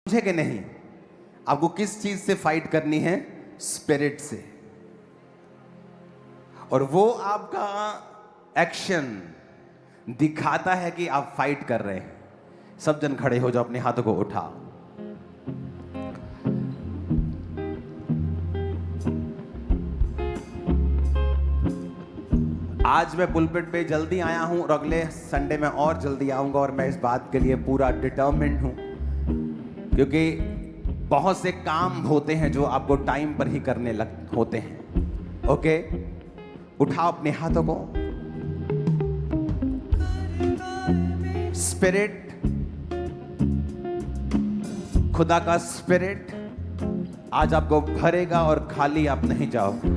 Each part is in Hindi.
मुझे कि नहीं, आपको किस चीज से फाइट करनी है? स्पिरिट से। और वो आपका एक्शन दिखाता है कि आप फाइट कर रहे हैं। सब जन खड़े हो जाओ, अपने हाथों को उठाओ। आज मैं पुलपिट पे जल्दी आया हूं और अगले संडे में और जल्दी आऊंगा, और मैं इस बात के लिए पूरा डिटर्मिन्ड हूं, क्योंकि बहुत से काम होते हैं जो आपको टाइम पर ही करने होते हैं। ओके, उठाओ अपने हाथों को। स्पिरिट, खुदा का स्पिरिट आज आपको भरेगा और खाली आप नहीं जाओगे।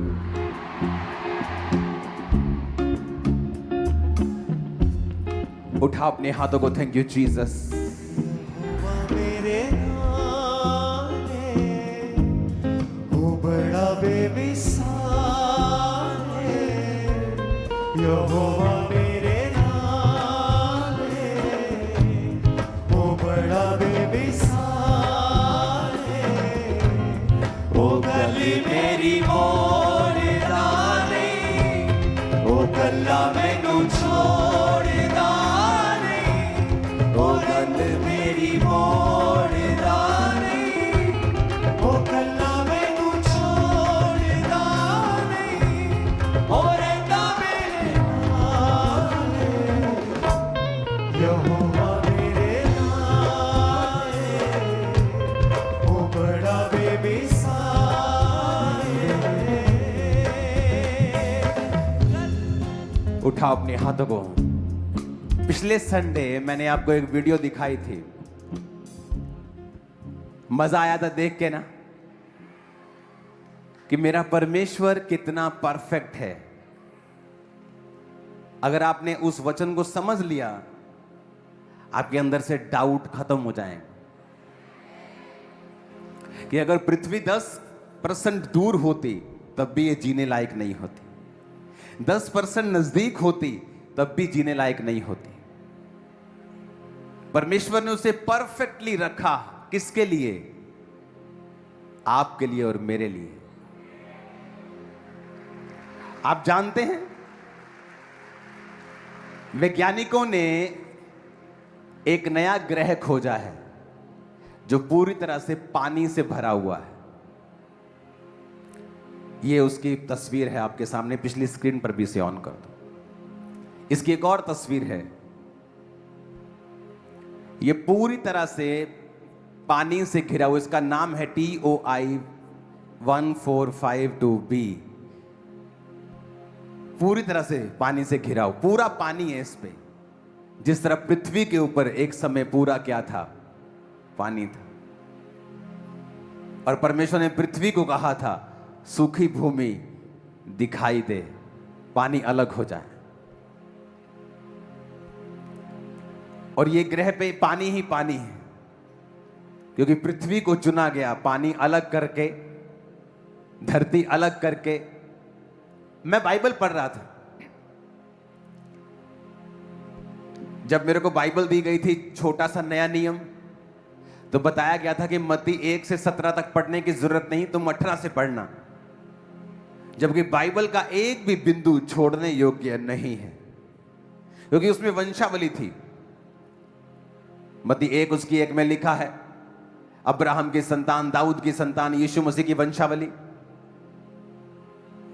उठाओ अपने हाथों को। Thank you Jesus. मेरे वो बड़ा बेमिसाल है, यहोवा मेरे नाल है, वो बड़ा बेमिसाल है, वो गली मेरी मोड़ डाले, वो गल्ला मैनू छोड़ डाले, वो गल मेरी मोड़ डाले, वो गल्ला मैनू छोड़ डाले, वो रहता मेरे नाल है, यहोवा मेरे नाल है, वो बड़ा बेमिसाल है। उठाओ अपने हाथों को। पिछले संडे मैंने आपको एक वीडियो दिखाई थी, मजा आया था देख के ना, कि मेरा परमेश्वर कितना परफेक्ट है। अगर आपने उस वचन को समझ लिया, आपके अंदर से डाउट खत्म हो जाएंगे कि अगर पृथ्वी 10% दूर होती तब भी ये जीने लायक नहीं होती, 10% नजदीक होती तब भी जीने लायक नहीं होती। परमेश्वर ने उसे परफेक्टली रखा। किसके लिए? आपके लिए और मेरे लिए। आप जानते हैं, वैज्ञानिकों ने एक नया ग्रह खोजा है जो पूरी तरह से पानी से भरा हुआ है। ये उसकी तस्वीर है आपके सामने, पिछली स्क्रीन पर भी इसे ऑन कर दो। इसकी एक और तस्वीर है, ये पूरी तरह से पानी से घिरा हुआ। इसका नाम है TOI 1452b। पूरी तरह से पानी से घिरा हुआ, पूरा पानी है इस पे। जिस तरह पृथ्वी के ऊपर एक समय पूरा क्या था? पानी था। और परमेश्वर ने पृथ्वी को कहा था, सूखी भूमि दिखाई दे, पानी अलग हो जाए। और ये ग्रह पे पानी ही पानी है, क्योंकि पृथ्वी को चुना गया पानी अलग करके, धरती अलग करके। मैं बाइबल पढ़ रहा था, जब मेरे को बाइबल दी गई थी, छोटा सा नया नियम, तो बताया गया था कि मत्ती 1 से 17 तक पढ़ने की जरूरत नहीं, तुम 18 से पढ़ना। जबकि बाइबल का एक भी बिंदु छोड़ने योग्य नहीं है, क्योंकि उसमें वंशावली थी। मत्ती 1 उसकी 1 में लिखा है, अब्राहम की संतान, दाऊद की संतान, यीशु मसीह की वंशावली।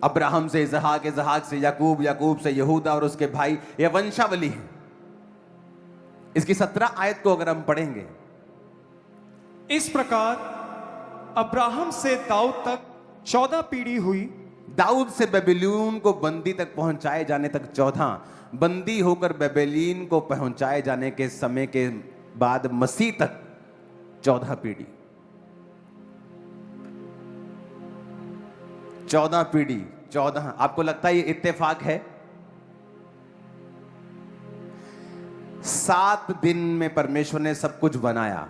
अब्राहम से इसहाक, इसहाक से याकूब, याकूब से यहूदा और उसके भाई, यह वंशावली है। इसकी 17 आयत को अगर हम पढ़ेंगे, इस प्रकार अब्राहम से दाऊद तक 14 पीढ़ी हुई। दाऊद से बेबीलोन को बंदी तक पहुंचाए जाने तक 14, बंदी होकर बेबीलोन को पहुंचाए जाने के समय के बाद मसीह तक 14 पीढ़ी। 14 पीढ़ी, 14। आपको लगता है ये इत्तेफाक है? 7 दिन में परमेश्वर ने सब कुछ बनाया,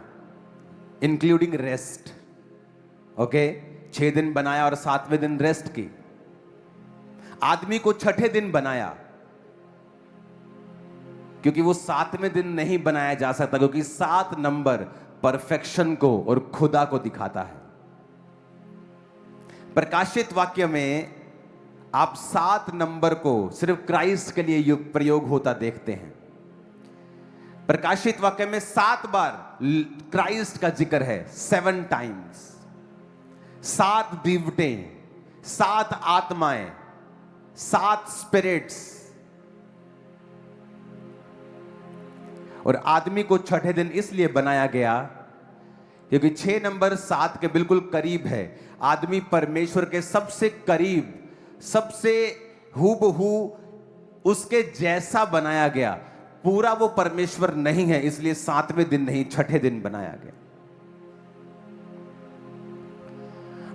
इंक्लूडिंग रेस्ट। ओके, 6 दिन बनाया और 7वें दिन रेस्ट की। आदमी को 6ठे दिन बनाया, क्योंकि वो 7वें दिन नहीं बनाया जा सकता, क्योंकि 7 नंबर परफेक्शन को और खुदा को दिखाता है। प्रकाशित वाक्य में आप 7 नंबर को सिर्फ क्राइस्ट के लिए प्रयोग होता देखते हैं। प्रकाशित वाक्य में 7 बार क्राइस्ट का जिक्र है, 7 टाइम्स। 7 दीवटें, 7 आत्माएं, 7 स्पिरिट्स। और आदमी को छठे दिन इसलिए बनाया गया क्योंकि 6 नंबर 7 के बिल्कुल करीब है। आदमी परमेश्वर के सबसे करीब, सबसे हूबहू उसके जैसा बनाया गया। पूरा वो परमेश्वर नहीं है, इसलिए 7वें दिन नहीं, छठे दिन बनाया गया।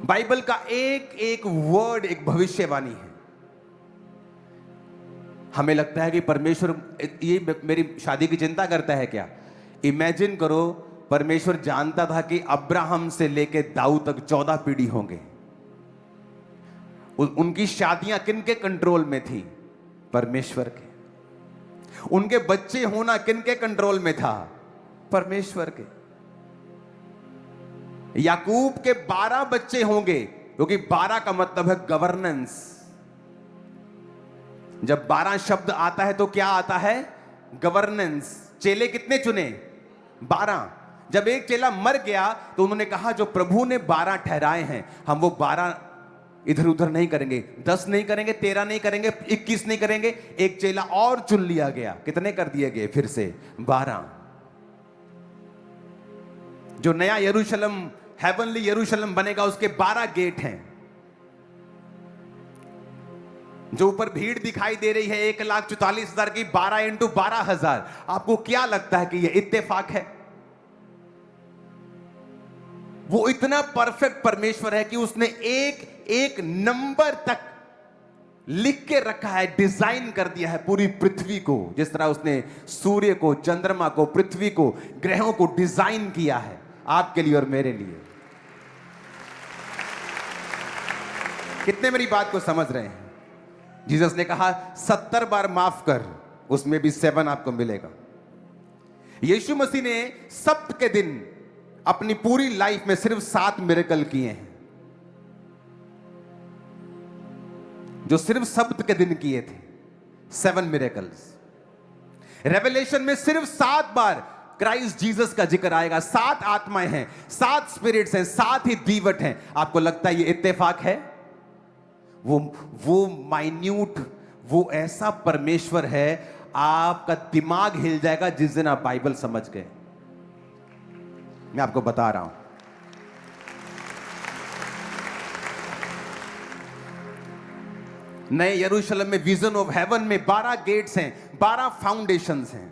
बाइबल का एक एक वर्ड एक भविष्यवाणी है। हमें लगता है कि परमेश्वर ये मेरी शादी की चिंता करता है क्या? इमेजिन करो, परमेश्वर जानता था कि अब्राहम से लेके दाऊद तक 14 पीढ़ी होंगे। उनकी शादियां किनके कंट्रोल में थी? परमेश्वर के। उनके बच्चे होना किनके कंट्रोल में था? परमेश्वर के। याकूब के 12 बच्चे होंगे, क्योंकि 12 का मतलब है गवर्नेंस। जब 12 शब्द आता है तो क्या आता है? गवर्नेंस। चेले कितने चुने? 12। जब एक चेला मर गया तो उन्होंने कहा जो प्रभु ने 12 ठहराए हैं, हम वो 12 इधर उधर नहीं करेंगे, 10 नहीं करेंगे, 13 नहीं करेंगे, 21 नहीं करेंगे। एक चेला और चुन लिया गया। कितने कर दिए गए? फिर से 12। जो नया यरूशलेम, हेवनली यरूशलेम बनेगा, उसके 12 गेट हैं। जो ऊपर भीड़ दिखाई दे रही है 1,44,000 की, 12 इंटू 12,000। आपको क्या लगता है कि यह इत्तेफाक है? वो इतना परफेक्ट परमेश्वर है कि उसने एक एक नंबर तक लिख के रखा है, डिजाइन कर दिया है पूरी पृथ्वी को। जिस तरह उसने सूर्य को, चंद्रमा को, पृथ्वी को, ग्रहों को डिजाइन किया है आपके लिए और मेरे लिए। कितने मेरी बात को समझ रहे हैं? जीसस ने कहा 70 बार माफ कर, उसमें भी 7 आपको मिलेगा। यीशु मसीह ने सब्त के दिन अपनी पूरी लाइफ में सिर्फ 7 मिरेकल किए हैं, जो सिर्फ सब्त के दिन किए थे। 7 मिरेकल्स। रेवलेशन में सिर्फ 7 बार क्राइस्ट जीसस का जिक्र आएगा। 7 आत्माएं हैं, 7 स्पिरिट्स हैं, 7 ही दीवट हैं। आपको लगता है ये इत्तेफाक है? वो माइन्यूट, वो ऐसा परमेश्वर है, आपका दिमाग हिल जाएगा जिस दिन आप बाइबल समझ गए। मैं आपको बता रहा हूं। नए यरूशलेम में, विजन ऑफ हेवन में 12 गेट्स हैं, 12 फाउंडेशंस हैं।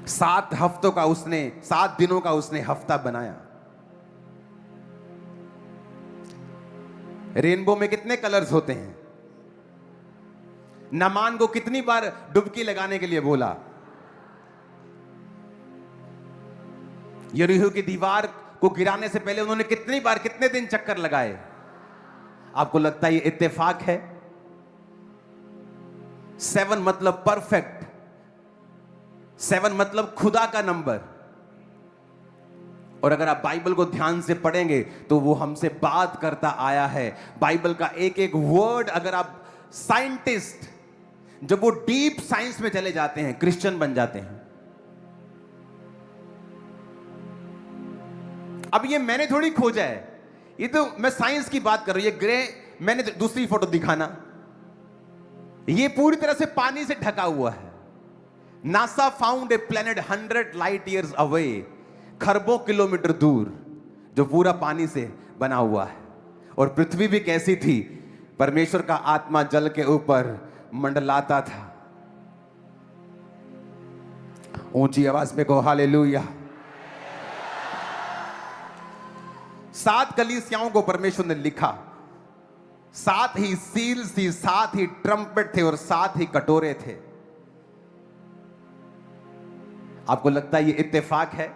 7 हफ्तों का उसने, 7 दिनों का उसने हफ्ता बनाया। रेनबो में कितने कलर्स होते हैं? नामान को कितनी बार डुबकी लगाने के लिए बोला? यरीहो की दीवार को गिराने से पहले उन्होंने कितनी बार, कितने दिन चक्कर लगाए? आपको लगता है ये इत्तेफाक है? 7 मतलब परफेक्ट, 7 मतलब खुदा का नंबर। और अगर आप बाइबल को ध्यान से पढ़ेंगे तो वो हमसे बात करता आया है। बाइबल का एक एक वर्ड, अगर आप साइंटिस्ट, जब वो डीप साइंस में चले जाते हैं, क्रिश्चियन बन जाते हैं। अब ये मैंने थोड़ी खोजा है, ये तो मैं साइंस की बात कर रही हूं। ये ग्रह, मैंने दूसरी फोटो दिखाना, ये पूरी तरह से पानी से ढका हुआ है। NASA found a planet 100 light years away, खरबों किलोमीटर दूर, जो पूरा पानी से बना हुआ है। और पृथ्वी भी कैसी थी? परमेश्वर का आत्मा जल के ऊपर मंडलाता था। ऊंची आवाज में कहो हालेलुया। 7 कलीसियाओं को परमेश्वर ने लिखा। 7 ही सील्स थी, 7 ही ट्रम्पेट थे और 7 ही कटोरे थे। आपको लगता है ये इत्तेफाक है?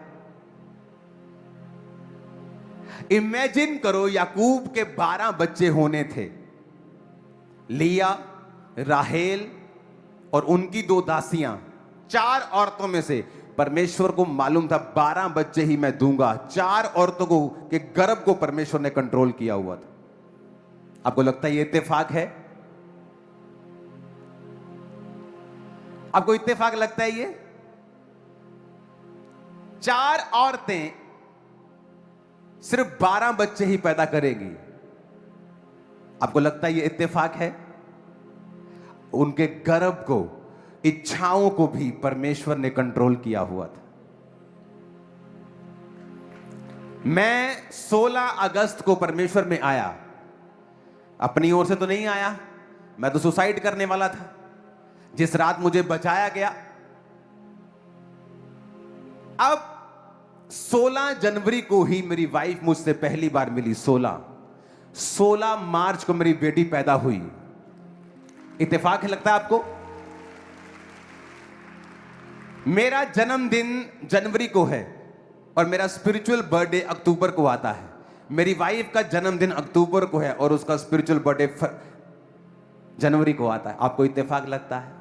इमेजिन करो, याकूब के 12 बच्चे होने थे। लिया, राहेल और उनकी 2 दासियां, 4 औरतों में से परमेश्वर को मालूम था 12 बच्चे ही मैं दूंगा। 4 औरतों को के गर्भ को परमेश्वर ने कंट्रोल किया हुआ था। आपको लगता है ये इत्तेफाक है? आपको इत्तेफाक लगता है ये? 4 औरतें सिर्फ 12 बच्चे ही पैदा करेंगी। आपको लगता है ये इत्तेफाक है? उनके गर्भ को, इच्छाओं को भी परमेश्वर ने कंट्रोल किया हुआ था। मैं 16 अगस्त को परमेश्वर में आया, अपनी ओर से तो नहीं आया, मैं तो सुसाइड करने वाला था। जिस रात मुझे बचाया गया, अब 16 जनवरी को ही मेरी वाइफ मुझसे पहली बार मिली। 16 मार्च को मेरी बेटी पैदा हुई। इत्तेफाक लगता है आपको? मेरा जन्मदिन जनवरी को है और मेरा स्पिरिचुअल बर्थडे अक्टूबर को आता है। मेरी वाइफ का जन्मदिन अक्टूबर को है और उसका स्पिरिचुअल बर्थडे जनवरी को आता है। आपको इत्तेफाक लगता है?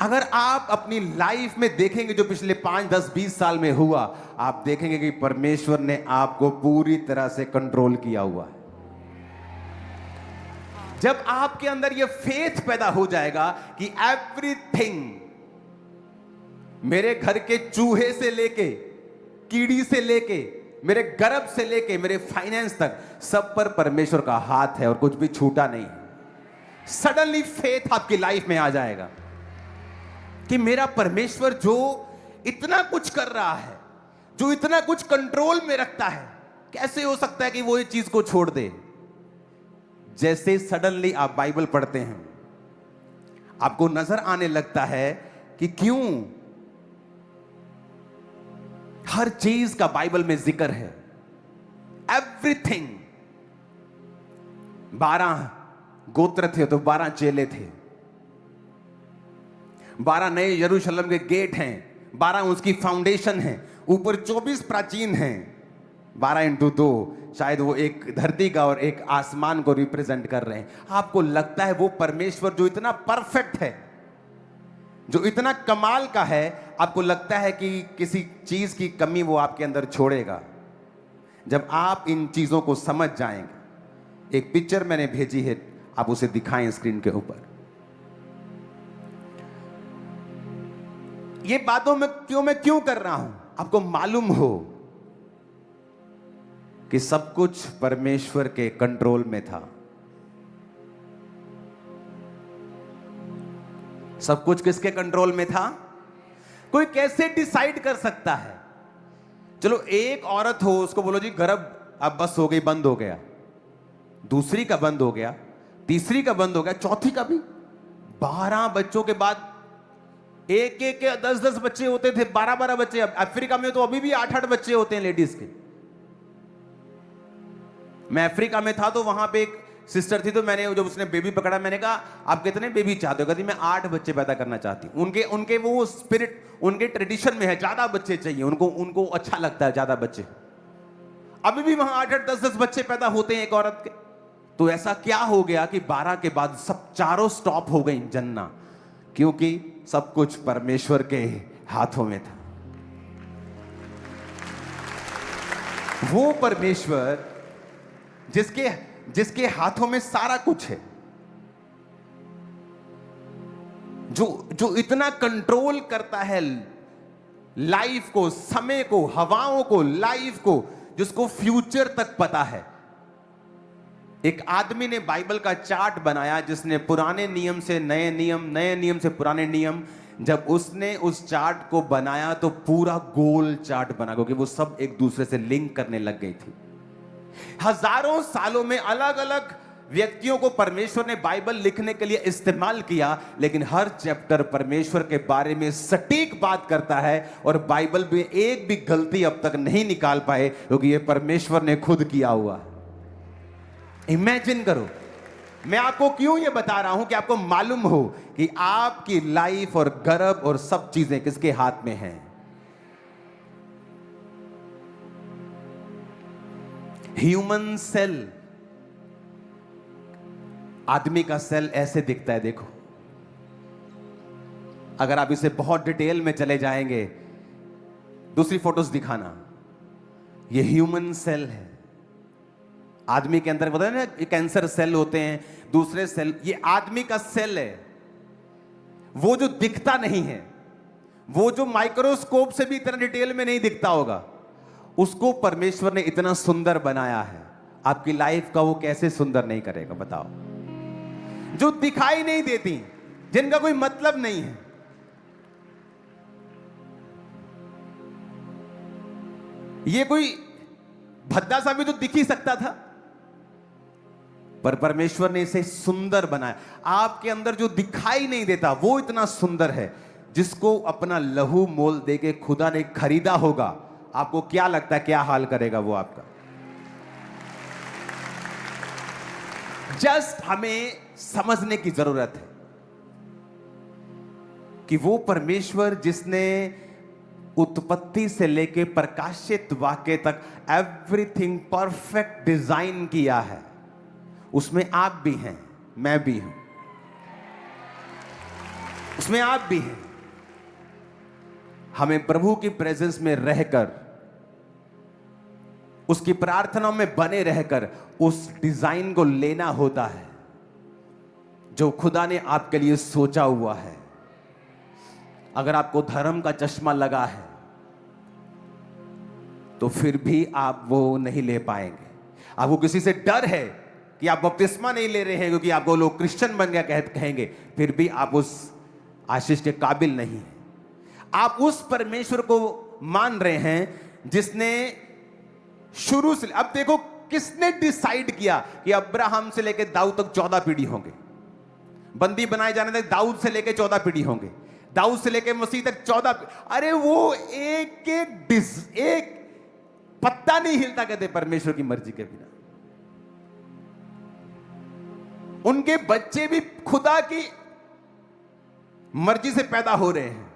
अगर आप अपनी लाइफ में देखेंगे जो पिछले 5, 10, 20 साल में हुआ, आप देखेंगे कि परमेश्वर ने आपको पूरी तरह से कंट्रोल किया हुआ है। जब आपके अंदर यह फेथ पैदा हो जाएगा कि एवरीथिंग, मेरे घर के चूहे से लेके, कीड़ी से लेके, मेरे गर्भ से लेके मेरे फाइनेंस तक, सब पर परमेश्वर का हाथ है और कुछ भी छूटा नहीं। सडनली फेथ आपकी लाइफ में आ जाएगा कि मेरा परमेश्वर जो इतना कुछ कर रहा है, जो इतना कुछ कंट्रोल में रखता है, कैसे हो सकता है कि वो ये चीज को छोड़ दे। जैसे सडनली आप बाइबल पढ़ते हैं, आपको नजर आने लगता है कि क्यों हर चीज का बाइबल में जिक्र है। एवरीथिंग। 12 गोत्र थे तो 12 चेले थे। 12 नए यरूशलेम के गेट हैं, 12 उसकी फाउंडेशन है, ऊपर 24 प्राचीन हैं। 12 इंटू 2, शायद वो एक धरती का और एक आसमान को रिप्रेजेंट कर रहे हैं। आपको लगता है वो परमेश्वर जो इतना परफेक्ट है, जो इतना कमाल का है, आपको लगता है कि किसी चीज की कमी वो आपके अंदर छोड़ेगा? जब आप इन चीजों को समझ जाएंगे। एक पिक्चर मैंने भेजी है, आप उसे दिखाएं स्क्रीन के ऊपर। ये बातों में मैं क्यों कर रहा हूं? आपको मालूम हो कि सब कुछ परमेश्वर के कंट्रोल में था। सब कुछ किसके कंट्रोल में था? कोई कैसे डिसाइड कर सकता है? चलो एक औरत हो, उसको बोलो जी गर्भ अब बस हो गई, बंद हो गया। दूसरी का बंद हो गया, तीसरी का बंद हो गया, चौथी का भी। 12 बच्चों के बाद एक एक के 10-10 बच्चे होते थे, 12-12 बच्चे। अब अफ्रीका में तो अभी भी 8-8 बच्चे होते हैं लेडीज के। मैं अफ्रीका में था तो वहां पे एक सिस्टर थी, तो मैंने जब उसने बेबी पकड़ा, मैंने कहा आप कितने बेबी चाहते हो? कहती मैं 8 बच्चे पैदा करना चाहती हूँ। उनके वो स्पिरिट, उनके ट्रेडिशन में है, ज्यादा बच्चे चाहिए उनको अच्छा लगता है ज्यादा बच्चे। अभी भी वहां 8-8, 10-10 बच्चे पैदा होते हैं एक औरत के। तो ऐसा क्या हो गया कि 12 के बाद सब चारों स्टॉप हो गई जन्ना? क्योंकि सब कुछ परमेश्वर के हाथों में था। वो परमेश्वर जिसके हाथों में सारा कुछ है, जो इतना कंट्रोल करता है लाइफ को, समय को, हवाओं को, लाइफ को, जिसको फ्यूचर तक पता है। एक आदमी ने बाइबल का चार्ट बनाया, जिसने पुराने नियम से नए नियम, नए नियम से पुराने नियम। जब उसने उस चार्ट को बनाया तो पूरा गोल चार्ट बना, क्योंकि वो सब एक दूसरे से लिंक करने लग गई थी। हजारों सालों में अलग अलग व्यक्तियों को परमेश्वर ने बाइबल लिखने के लिए इस्तेमाल किया, लेकिन हर चैप्टर परमेश्वर के बारे में सटीक बात करता है। और बाइबल में एक भी गलती अब तक नहीं निकाल पाए, क्योंकि ये परमेश्वर ने खुद किया हुआ है। इमेजिन करो, मैं आपको क्यों ये बता रहा हूं कि आपको मालूम हो कि आपकी लाइफ और गर्भ और सब चीजें किसके हाथ में हैं। ह्यूमन सेल, आदमी का सेल ऐसे दिखता है, देखो। अगर आप इसे बहुत डिटेल में चले जाएंगे, दूसरी फोटोज दिखाना, ये ह्यूमन सेल है। आदमी के अंदर पता है ना, कैंसर सेल होते हैं, दूसरे सेल, ये आदमी का सेल है। वो जो दिखता नहीं है, वो जो माइक्रोस्कोप से भी इतना डिटेल में नहीं दिखता होगा, उसको परमेश्वर ने इतना सुंदर बनाया है। आपकी लाइफ का वो कैसे सुंदर नहीं करेगा बताओ। जो दिखाई नहीं देती, जिनका कोई मतलब नहीं है, ये कोई भद्दा सा भी तो दिख ही सकता था, पर परमेश्वर ने इसे सुंदर बनाया। आपके अंदर जो दिखाई नहीं देता वो इतना सुंदर है, जिसको अपना लहू मोल देके खुदा ने खरीदा होगा। आपको क्या लगता है क्या हाल करेगा वो आपका? जस्ट हमें समझने की जरूरत है कि वो परमेश्वर जिसने उत्पत्ति से लेके प्रकाशित वाक्य तक एवरीथिंग परफेक्ट डिजाइन किया है, उसमें आप भी हैं, मैं भी हूं, उसमें आप भी हैं। हमें प्रभु की प्रेजेंस में रहकर, उसकी प्रार्थना में बने रहकर उस डिजाइन को लेना होता है जो खुदा ने आपके लिए सोचा हुआ है। अगर आपको धर्म का चश्मा लगा है तो फिर भी आप वो नहीं ले पाएंगे। आपको किसी से डर है कि आप बपतिस्मा नहीं ले रहे हैं क्योंकि आपको लोग क्रिश्चियन बन गया कहेंगे, फिर भी आप उस आशीष के काबिल नहीं हैं। आप उस परमेश्वर को मान रहे हैं जिसने शुरू से, अब देखो किसने डिसाइड किया कि अब्राहम से लेकर दाऊद तक 14 पीढ़ी होंगे, बंदी बनाए जाने तक दाऊद से लेकर 14 पीढ़ी होंगे, दाऊद से लेकर मसीह तक 14। अरे वो एक पत्ता नहीं हिलता कहते परमेश्वर की मर्जी के बिना। उनके बच्चे भी खुदा की मर्जी से पैदा हो रहे हैं।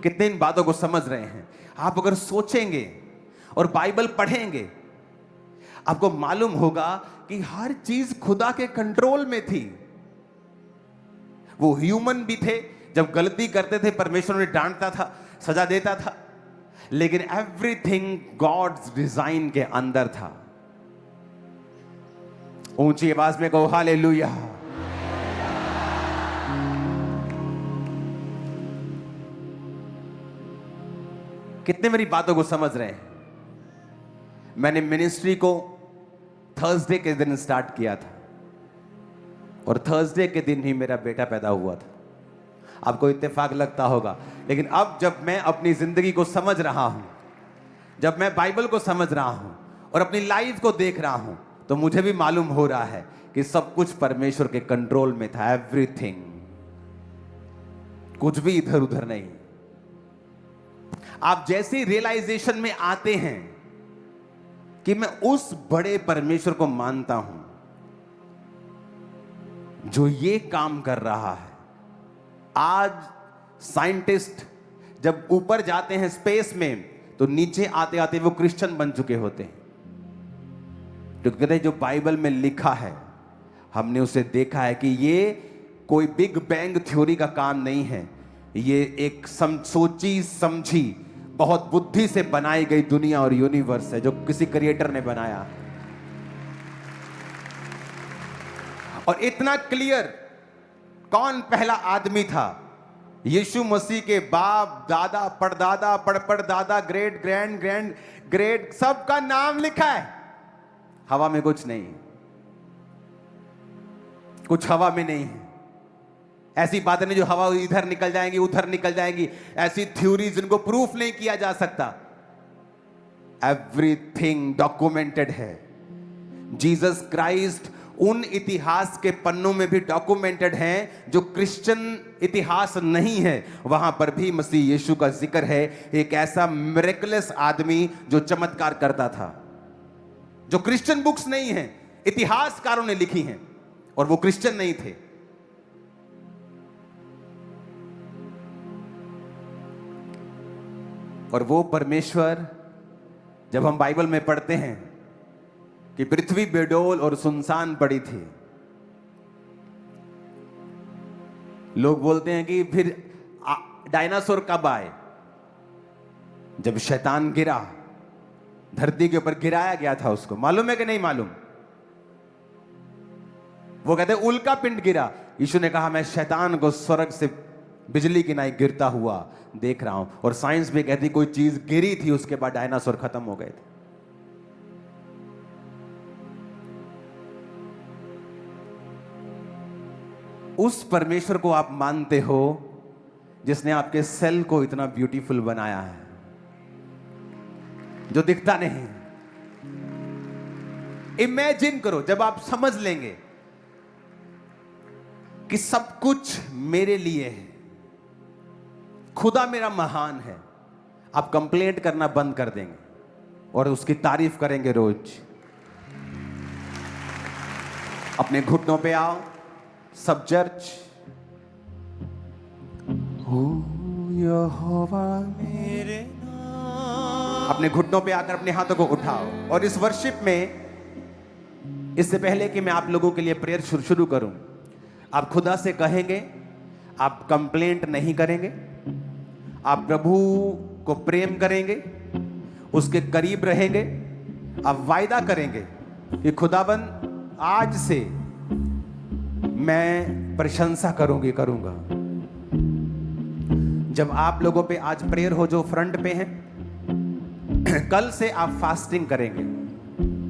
कितने इन बातों को समझ रहे हैं? आप अगर सोचेंगे और बाइबल पढ़ेंगे, आपको मालूम होगा कि हर चीज खुदा के कंट्रोल में थी। वो ह्यूमन भी थे, जब गलती करते थे परमेश्वर ने डांटता था, सजा देता था, लेकिन एवरीथिंग गॉड्स डिजाइन के अंदर था। ऊंची आवाज में कहो हालेलुया। कितने मेरी बातों को समझ रहे हैं? मैंने मिनिस्ट्री को थर्सडे के दिन स्टार्ट किया था और थर्सडे के दिन ही मेरा बेटा पैदा हुआ था। आपको इत्तेफाक लगता होगा, लेकिन अब जब मैं अपनी जिंदगी को समझ रहा हूं, जब मैं बाइबल को समझ रहा हूं और अपनी लाइफ को देख रहा हूं, तो मुझे भी मालूम हो रहा है कि सब कुछ परमेश्वर के कंट्रोल में था। एवरीथिंग, कुछ भी इधर उधर नहीं। आप जैसे रियलाइजेशन में आते हैं कि मैं उस बड़े परमेश्वर को मानता हूं जो ये काम कर रहा है। आज साइंटिस्ट जब ऊपर जाते हैं स्पेस में, तो नीचे आते आते वो क्रिश्चियन बन चुके होते हैं। तो कहते हैं जो बाइबल में लिखा है, हमने उसे देखा है कि ये कोई बिग बैंग थ्योरी का काम नहीं है, ये एक सोची समझी बहुत बुद्धि से बनाई गई दुनिया और यूनिवर्स है जो किसी क्रिएटर ने बनाया। और इतना क्लियर, कौन पहला आदमी था? यीशु मसीह के बाप दादा परदादा पड़पड़दादा ग्रेट ग्रैंड ग्रैंड ग्रेट सबका नाम लिखा है। हवा में कुछ नहीं, कुछ हवा में नहीं है। ऐसी बातें नहीं जो हवा इधर निकल जाएंगी उधर निकल जाएंगी, ऐसी थ्योरीज जिनको प्रूफ नहीं किया जा सकता। एवरीथिंग डॉक्यूमेंटेड है। जीसस क्राइस्ट उन इतिहास के पन्नों में भी डॉक्यूमेंटेड हैं जो क्रिश्चियन इतिहास नहीं है। वहां पर भी मसीह यीशु का जिक्र है, एक ऐसा मिरेकलस आदमी जो चमत्कार करता था, जो क्रिश्चियन बुक्स नहीं है, इतिहासकारों ने लिखी हैं, और वो क्रिश्चियन नहीं थे। और वो परमेश्वर, जब हम बाइबल में पढ़ते हैं कि पृथ्वी बेडोल और सुनसान पड़ी थी। लोग बोलते हैं कि फिर डायनासोर कब आए? जब शैतान गिरा, धरती के ऊपर गिराया गया था उसको, मालूम है कि नहीं मालूम? वो कहते हैं उल्का पिंड गिरा। यीशु ने कहा मैं शैतान को स्वर्ग से बिजली की नाई गिरता हुआ देख रहा हूं। और साइंस भी कहती कोई चीज गिरी थी, उसके बाद डायनासोर खत्म हो गए थे। उस परमेश्वर को आप मानते हो जिसने आपके सेल को इतना ब्यूटीफुल बनाया है, जो दिखता नहीं। इमेजिन करो जब आप समझ लेंगे कि सब कुछ मेरे लिए है, खुदा मेरा महान है, आप कंप्लेंट करना बंद कर देंगे और उसकी तारीफ करेंगे रोज। अपने घुटनों पे आओ, सब चर्च। ओ यहोवा मेरे अपने घुटनों पे आकर अपने हाथों को उठाओ। और इस वर्शिप में, इससे पहले कि मैं आप लोगों के लिए प्रेयर शुरू करूं, आप खुदा से कहेंगे, आप कंप्लेंट नहीं करेंगे, आप प्रभु को प्रेम करेंगे, उसके करीब रहेंगे, आप वायदा करेंगे कि खुदाबंद आज से मैं प्रशंसा करूंगा। जब आप लोगों पे आज प्रेयर हो जो फ्रंट पे हैं, कल से आप फास्टिंग करेंगे।